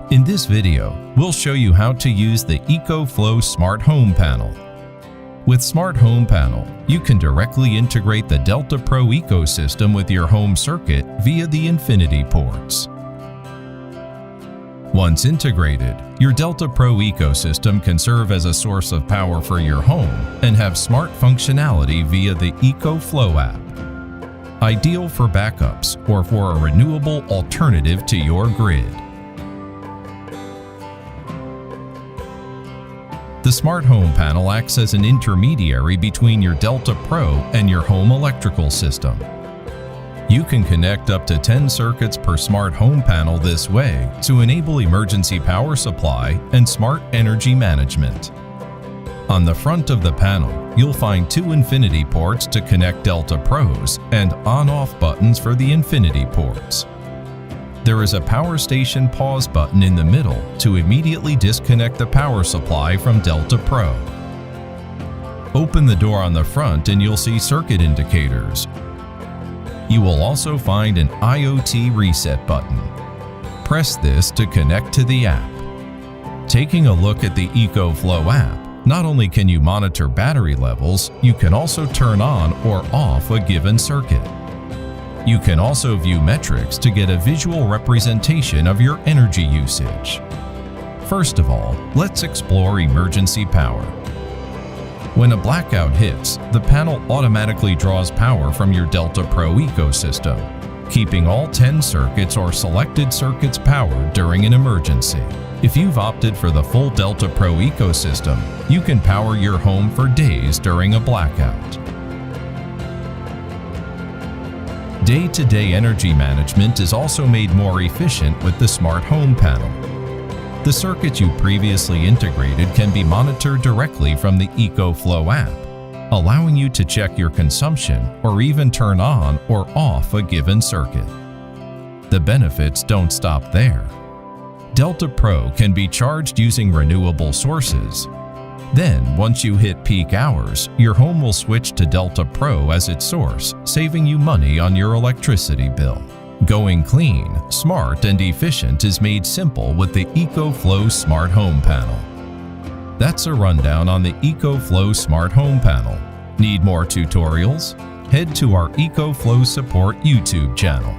In this video, we'll show you how to use the Ecoflow Smart Home Panel. With Smart Home Panel, you can directly integrate the Delta Pro ecosystem with your home circuit via the Infinity ports. Once integrated, your Delta Pro ecosystem can serve as a source of power for your home and have smart functionality via the Ecoflow app. Ideal for backups or for a renewable alternative to your grid. The Smart Home Panel acts as an intermediary between your Delta Pro and your home electrical system. You can connect up to 10 circuits per Smart Home Panel this way to enable emergency power supply and smart energy management. On the front of the panel, you'll find two Infinity ports to connect Delta Pros and on-off buttons for the Infinity ports. There is a power station pause button in the middle to immediately disconnect the power supply from Delta Pro. Open the door on the front and you'll see circuit indicators. You will also find an IoT reset button. Press this to connect to the app. Taking a look at the Ecoflow app, not only can you monitor battery levels, you can also turn on or off a given circuit. You can also view metrics to get a visual representation of your energy usage. First of all, let's explore emergency power. When a blackout hits, the panel automatically draws power from your Delta Pro ecosystem, keeping all 10 circuits or selected circuits powered during an emergency. If you've opted for the full Delta Pro ecosystem, you can power your home for days during a blackout. Day-to-day energy management is also made more efficient with the Smart Home Panel. The circuits you previously integrated can be monitored directly from the Ecoflow app, allowing you to check your consumption or even turn on or off a given circuit. The benefits don't stop there. Delta Pro can be charged using renewable sources. Then, once you hit peak hours, your home will switch to Delta Pro as its source, saving you money on your electricity bill. Going clean, smart, and efficient is made simple with the Ecoflow Smart Home Panel. That's a rundown on the Ecoflow Smart Home Panel. Need more tutorials? Head to our Ecoflow Support YouTube channel.